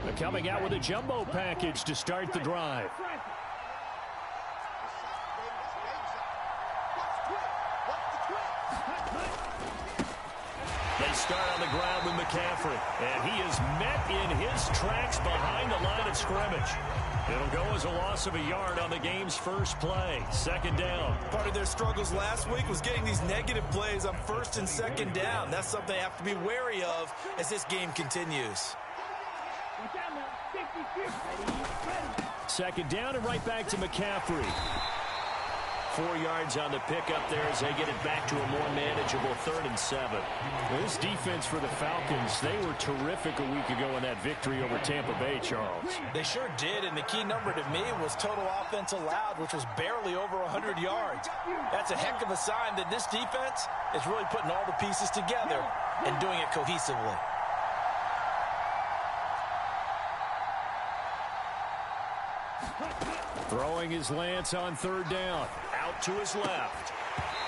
They're coming out with a jumbo package to start the drive. They start on the ground with McCaffrey, and he is met in his tracks behind the line of scrimmage. It'll go as a loss of a yard on the game's first play. Second down. Part of their struggles last week was getting these negative plays on first and second down. That's something they have to be wary of as this game continues. Second down and right back to McCaffrey. 4 yards on the pickup there as they get it back to a more manageable 3rd and 7. This defense for the Falcons, they were terrific a week ago in that victory over Tampa Bay, Charles. They sure did, and the key number to me was total offense allowed, which was barely over 100 yards. That's a heck of a sign that this defense is really putting all the pieces together and doing it cohesively. Throwing his Lance on 3rd down. Out to his left.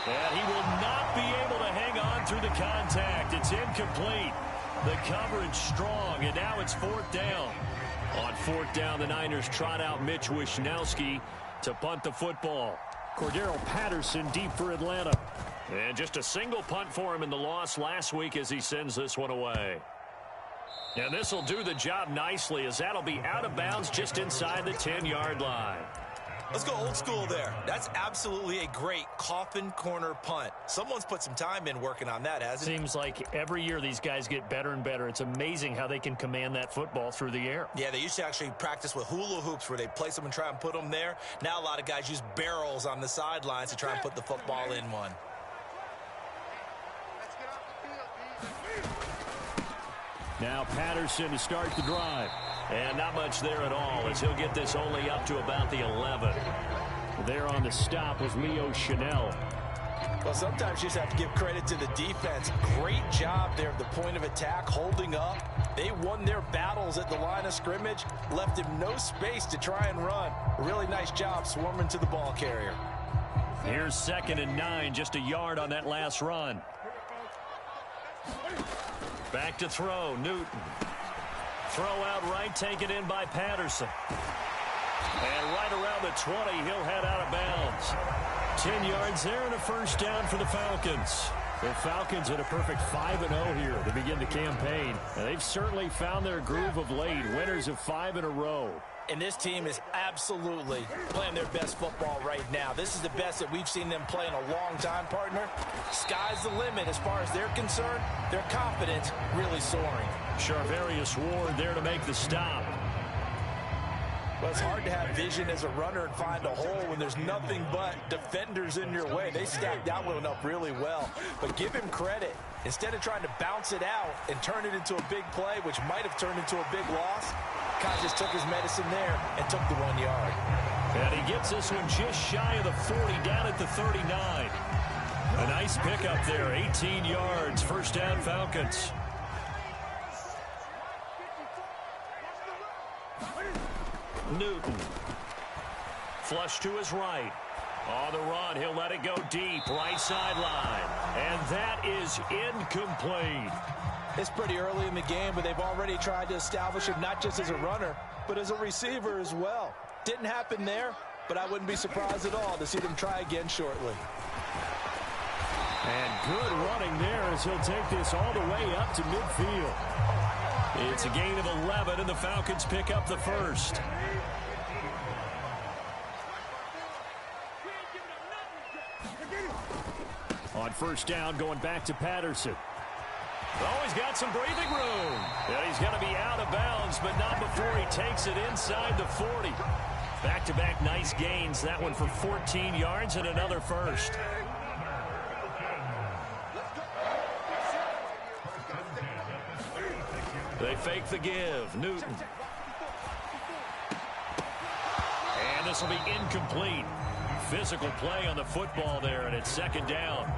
And he will not be able to hang on through the contact. It's incomplete. The coverage strong, and now it's 4th down. On 4th down, the Niners trot out Mitch Wishnowski to punt the football. Cordero Patterson deep for Atlanta. And just a single punt for him in the loss last week as he sends this one away. And this will do the job nicely as that'll be out of bounds just inside the 10-yard line. Let's go old school there. That's absolutely a great coffin corner punt. Someone's put some time in working on that, hasn't it? Seems like every year these guys get better and better. It's amazing how they can command that football through the air. Yeah, they used to actually practice with hula hoops where they place them and try and put them there. Now a lot of guys use barrels on the sidelines to try and put the football in one. Now Patterson to start the drive. And not much there at all as he'll get this only up to about the 11. There on the stop was Leo Chanel. Well, sometimes you just have to give credit to the defense. Great job there at the point of attack, holding up. They won their battles at the line of scrimmage, left him no space to try and run. A really nice job swarming to the ball carrier. Here's 2nd and 9, just a yard on that last run. Back to throw, Newton. Throw out right, taken in by Patterson. And right around the 20, he'll head out of bounds. 10 yards there and a first down for the Falcons. The Falcons at a perfect 5-0 here to begin the campaign. And they've certainly found their groove of late, winners of 5 in a row. And this team is absolutely playing their best football right now. This is the best that we've seen them play in a long time, partner. Sky's the limit as far as they're concerned. Their confidence really soaring. Charvarius Ward there to make the stop. Well, it's hard to have vision as a runner and find a hole when there's nothing but defenders in your way. They stacked that one up really well. But give him credit. Instead of trying to bounce it out and turn it into a big play, which might have turned into a big loss, Kai just took his medicine there and took the 1 yard. And he gets this one just shy of the 40, down at the 39. A nice pickup there, 18 yards, first down Falcons. Newton. Flush to his right. On the run, he'll let it go deep, right sideline. And that is incomplete. It's pretty early in the game, but they've already tried to establish him not just as a runner, but as a receiver as well. Didn't happen there, but I wouldn't be surprised at all to see them try again shortly. And good running there as he'll take this all the way up to midfield. It's a gain of 11, and the Falcons pick up the first. On first down, going back to Patterson. Oh, he's got some breathing room. And he's going to be out of bounds, but not before he takes it inside the 40. Back-to-back nice gains. That one for 14 yards and another first. They fake the give. Newton. And this will be incomplete. Physical play on the football there, and it's second down.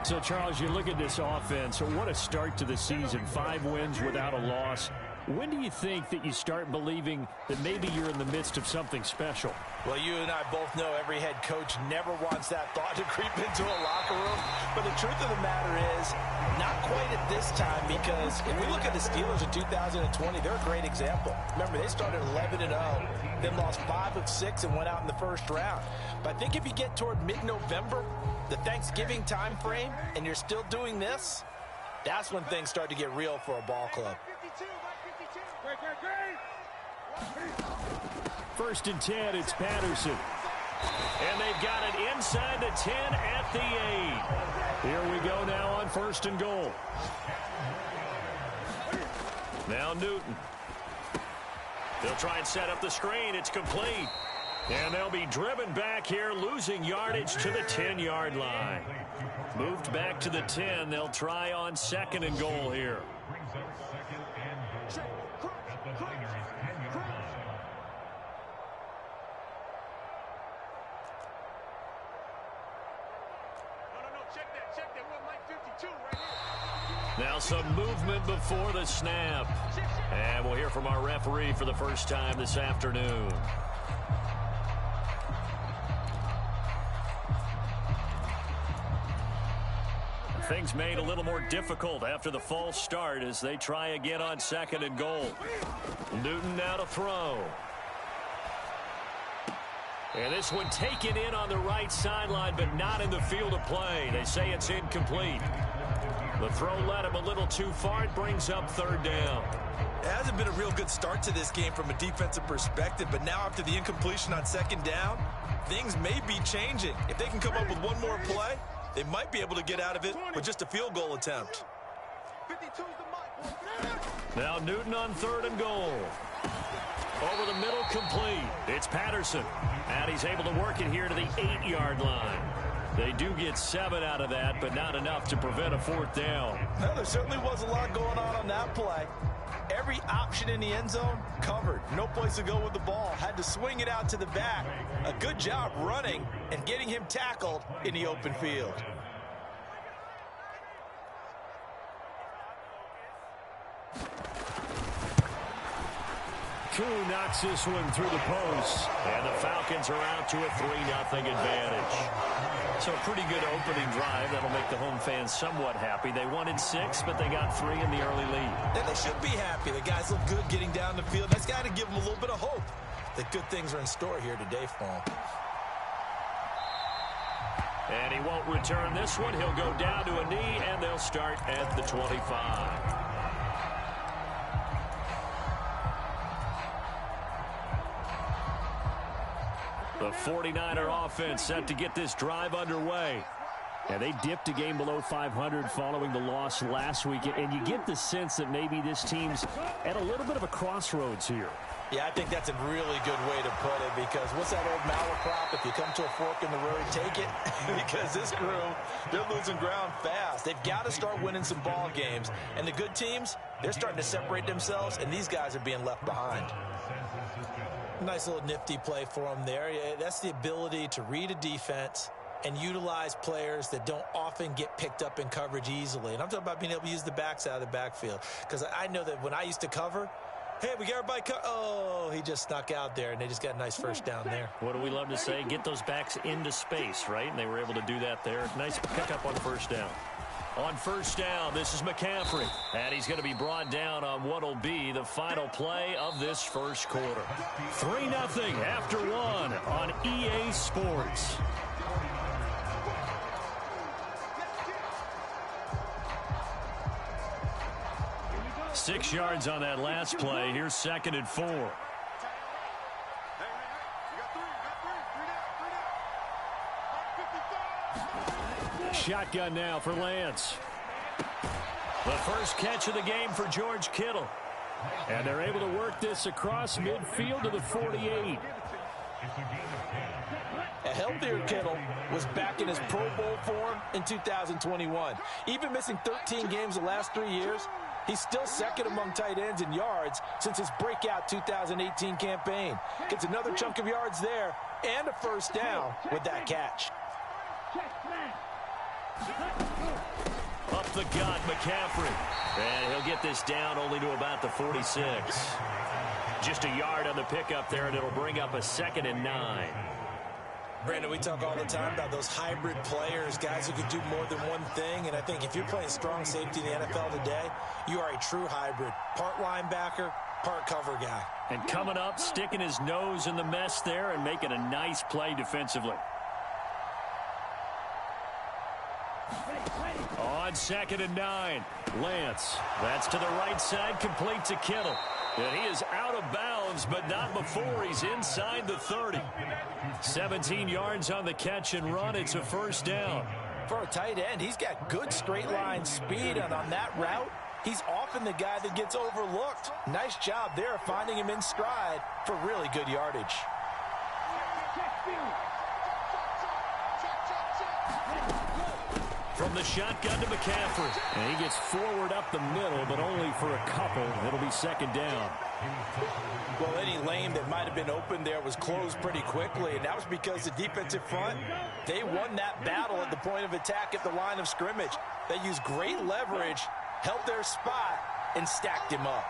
So, Charles, you look at this offense. So what a start to the season. 5 wins without a loss. When do you think that you start believing that maybe you're in the midst of something special? Well, you and I both know every head coach never wants that thought to creep into a locker room. But the truth of the matter is, not quite at this time, because if we look at the Steelers in 2020, they're a great example. Remember, they started 11-0, then lost 5 of 6 and went out in the first round. But I think if you get toward mid-November, the Thanksgiving time frame, and you're still doing this, that's when things start to get real for a ball club. First and 10, it's Patterson. And they've got it inside the 10 at the 8. Here we go now on first and goal. Now Newton. They'll try and set up the screen. It's complete. And they'll be driven back here, losing yardage to the 10-yard line. Moved back to the 10. They'll try on second and goal here. Now some movement before the snap. And we'll hear from our referee for the first time this afternoon. Things made a little more difficult after the false start as they try again on second and goal. Newton now to throw. And this one taken in on the right sideline, but not in the field of play. They say it's incomplete. The throw led him a little too far. It brings up third down. It hasn't been a real good start to this game from a defensive perspective, but now after the incompletion on second down, things may be changing. If they can come up with one more play, they might be able to get out of it with just a field goal attempt. Now Newton on third and goal. Over the middle, complete. It's Patterson. And he's able to work it here to the 8-yard line. They do get 7 out of that, but not enough to prevent a fourth down. Well, there certainly was a lot going on that play. Every option in the end zone covered. No place to go with the ball. Had to swing it out to the back. A good job running and getting him tackled in the open field. Koo knocks this one through the post. And the Falcons are out to a 3-0 advantage. So a pretty good opening drive. That'll make the home fans somewhat happy. They wanted 6, but they got 3 in the early lead. And they should be happy. The guys look good getting down the field. That's got to give them a little bit of hope that good things are in store here today for them. And he won't return this one. He'll go down to a knee, and they'll start at the 25. The 49er offense set to get this drive underway. And they dipped a game below 500 following the loss last week. And you get the sense that maybe this team's at a little bit of a crossroads here. Yeah, I think that's a really good way to put it, because what's that old malaprop? If you come to a fork in the road, take it. Because this crew, they're losing ground fast. They've got to start winning some ball games. And the good teams, they're starting to separate themselves, and these guys are being left behind. Nice little nifty play for them there. Yeah, that's the ability to read a defense and utilize players that don't often get picked up in coverage easily. And I'm talking about being able to use the backs out of the backfield. Because I know that when I used to cover, hey, we got everybody oh, he just snuck out there, and they just got a nice first down there. What do we love to say? Get those backs into space, right? And they were able to do that there. Nice pickup on first down. On first down, this is McCaffrey. And he's going to be brought down on what will be the final play of this first quarter. 3-0 after 1 on EA Sports. Six yards on that last play. Here's second and 4. Shotgun now for Lance. The first catch of the game for George Kittle. And they're able to work this across midfield to the 48. A healthier Kittle was back in his Pro Bowl form in 2021. Even missing 13 games the last 3 years, he's still second among tight ends in yards since his breakout 2018 campaign. Gets another chunk of yards there and a first down with that catch. Up up the gut, McCaffrey. And he'll get this down only to about the 46. Just a yard on the pickup there, and it'll bring up a 2nd and 9. Brandon, we talk all the time about those hybrid players, guys who can do more than one thing. And I think if you're playing strong safety in the NFL today, you are a true hybrid. Part linebacker, part cover guy. And coming up, sticking his nose in the mess there and making a nice play defensively. On 2nd and 9, Lance. That's to the right side, complete to Kittle. And he is out of bounds, but not before he's inside the 30. 17 yards on the catch and run. It's a 1st down. For a tight end, he's got good straight line speed, and on that route, he's often the guy that gets overlooked. Nice job there finding him in stride for really good yardage. From the shotgun to McCaffrey. And he gets forward up the middle, but only for a couple. It'll be 2nd down. Well, any lane that might have been open there was closed pretty quickly, and that was because the defensive front, they won that battle at the point of attack at the line of scrimmage. They used great leverage, held their spot, and stacked him up.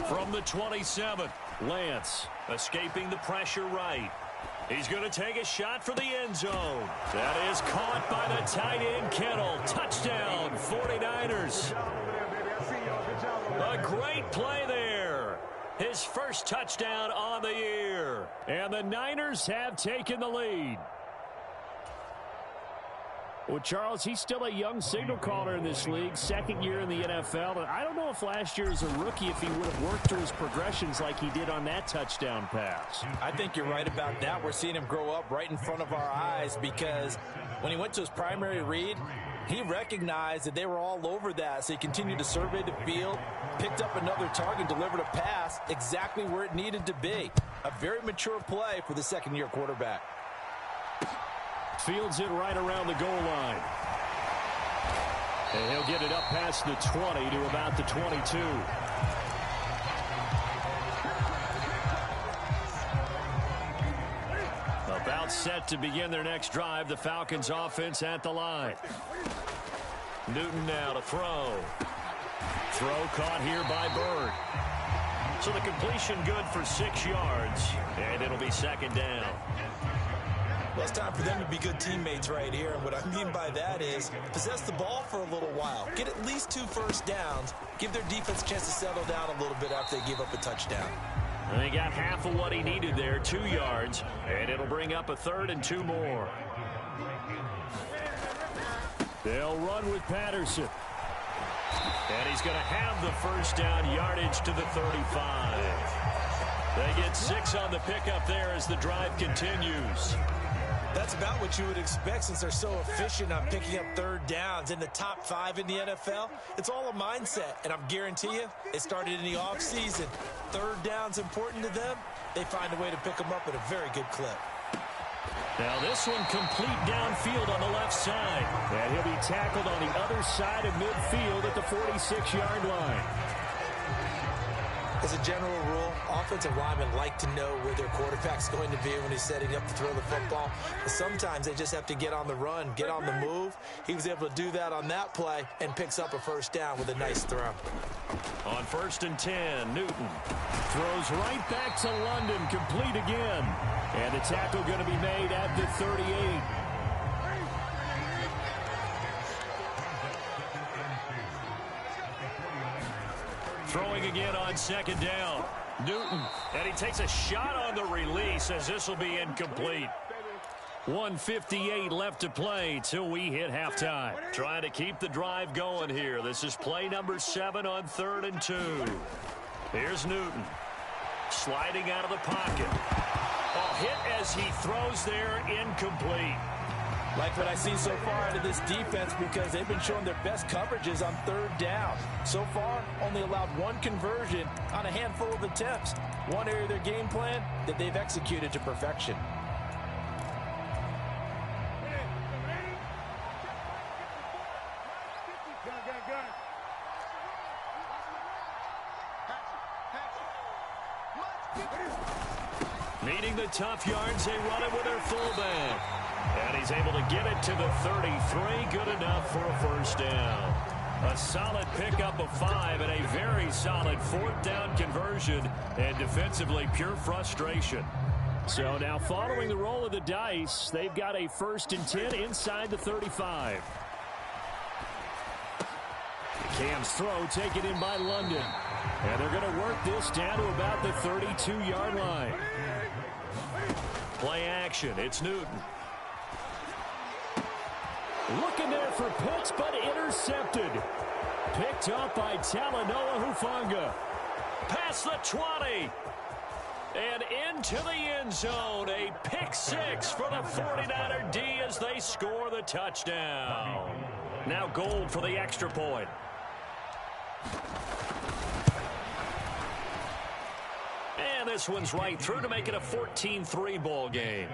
From the 27, Lance escaping the pressure right. He's going to take a shot for the end zone. That is caught by the tight end, Kittle. Touchdown, 49ers. A great play there. His first touchdown on the year. And the Niners have taken the lead. Well, Charles, he's still a young signal caller in this league, 2nd year in the NFL. And I don't know if last year as a rookie, if he would have worked through his progressions like he did on that touchdown pass. I think you're right about that. We're seeing him grow up right in front of our eyes because when he went to his primary read, he recognized that they were all over that. So he continued to survey the field, picked up another target, delivered a pass exactly where it needed to be. A very mature play for the 2nd-year quarterback. Fields it right around the goal line. And he'll get it up past the 20 to about the 22. About set to begin their next drive. The Falcons offense at the line. Newton now to throw. Throw caught here by Bird. So the completion good for 6 yards. And it'll be 2nd down. Well, it's time for them to be good teammates right here. And what I mean by that is possess the ball for a little while. Get at least 2 first downs. Give their defense a chance to settle down a little bit after they give up a touchdown. And he got half of what he needed there, 2 yards. And it'll bring up a 3rd and 2 more. They'll run with Patterson. And he's going to have the 1st down, yardage to the 35. They get 6 on the pickup there as the drive continues. That's about what you would expect since they're so efficient on picking up 3rd downs in the top 5 in the NFL. It's all a mindset, and I'm guarantee you it started in the offseason. 3rd down's important to them. They find a way to pick them up at a very good clip. Now this one complete downfield on the left side. And he'll be tackled on the other side of midfield at the 46-yard line. As a general rule, offensive linemen like to know where their quarterback's going to be when he's setting up to throw the football. But sometimes they just have to get on the run, get on the move. He was able to do that on that play and picks up a 1st down with a nice throw. On 1st and 10, Newton throws right back to London, complete again. And the tackle going to be made at the 38. Throwing again on 2nd down. Newton, and he takes a shot on the release as this will be incomplete. 1:58 left to play till we hit halftime. Trying to keep the drive going here. This is play number 7 on 3rd and 2. Here's Newton. Sliding out of the pocket. A hit as he throws there, incomplete. Like what I've seen so far out of this defense because they've been showing their best coverages on 3rd down. So far, only allowed 1 conversion on a handful of attempts. One area of their game plan that they've executed to perfection. Needing the tough yards, they run it with their fullback. And he's able to get it to the 33. Good enough for a first down. A solid pickup of 5 and a very solid 4th down conversion. And defensively, pure frustration. So now following the roll of the dice, they've got a 1st and 10 inside the 35. Cam's throw taken in by London. And they're going to work this down to about the 32-yard line. Play action. It's Newton. Looking there for Pitts, but intercepted. Picked up by Talanoa Hufanga. Past the 20. And into the end zone. A pick 6 for the 49er D as they score the touchdown. Now Gold for the extra point. And this one's right through to make it a 14-3 ball game.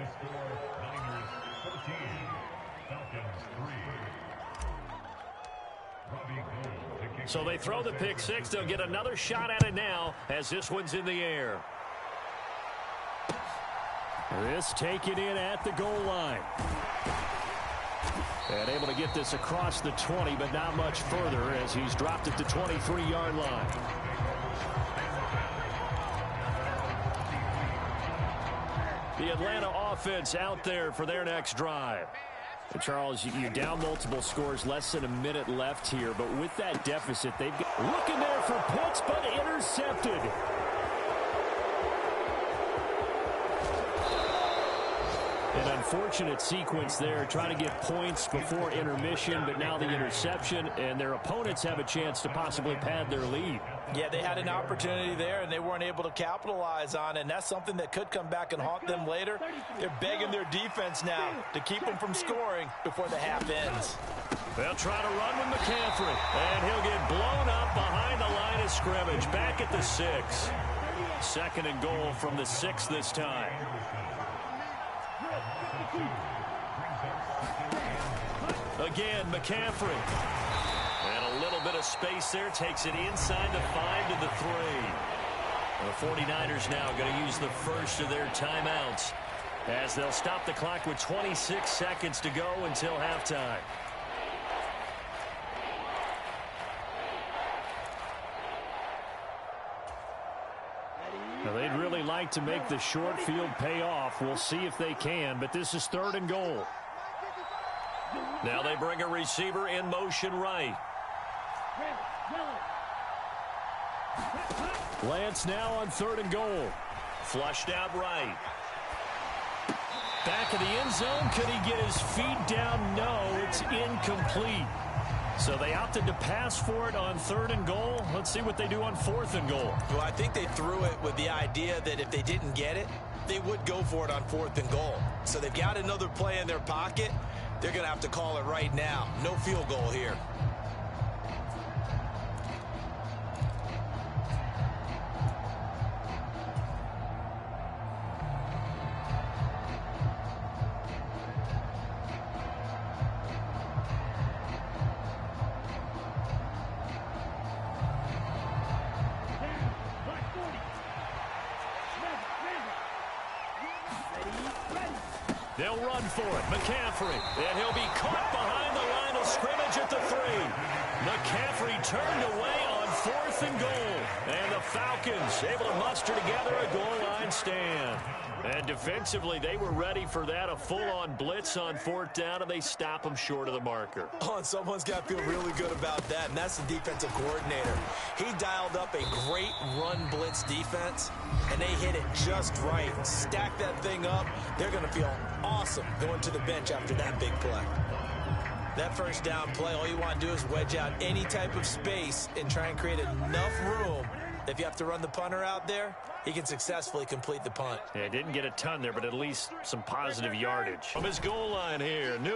So they throw the pick 6. They'll get another shot at it now as this one's in the air. This taken in at the goal line. And able to get this across the 20, but not much further as he's dropped at the 23-yard line. The Atlanta offense out there for their next drive. And Charles, you're down multiple scores, less than a minute left here, but with that deficit, they've got looking there for Pitts, but intercepted. An unfortunate sequence there, trying to get points before intermission, but now the interception, and their opponents have a chance to possibly pad their lead. Yeah, they had an opportunity there, and they weren't able to capitalize on it, and that's something that could come back and haunt them later. They're begging their defense now to keep them from scoring before the half ends. They'll try to run with McCaffrey, and he'll get blown up behind the line of scrimmage, back at the 6. 2nd and goal from the 6 this time. Again, McCaffrey. And a little bit of space there. Takes it inside the 5 to the 3. The 49ers now going to use the first of their timeouts as they'll stop the clock with 26 seconds to go until halftime. Now they'd really like to make the short field pay off. We'll see if they can, but this is 3rd and goal. Now they bring a receiver in motion right. Lance now on 3rd and goal. Flushed out right. Back of the end zone. Could he get his feet down? No, it's incomplete. So they opted to pass for it on 3rd and goal. Let's see what they do on 4th and goal. Well, I think they threw it with the idea that if they didn't get it, they would go for it on 4th and goal. So they've got another play in their pocket. They're going to have to call it right now. No field goal here. They'll run for it. McCaffrey. And he'll be caught behind the line of scrimmage at the 3. McCaffrey turned away on 4th and goal. And the Falcons able to muster together a goal line stand. And defensively, they were ready for that. A full-on blitz on 4th down, and they stop them short of the marker. Oh, and someone's got to feel really good about that, and that's the defensive coordinator. He dialed up a great run blitz defense, and they hit it just right. Stack that thing up. They're going to feel awesome going to the bench after that big play. That first down play, all you want to do is wedge out any type of space and try and create enough room. If you have to run the punter out there, he can successfully complete the punt. Yeah, didn't get a ton there, but at least some positive yardage. From his goal line here,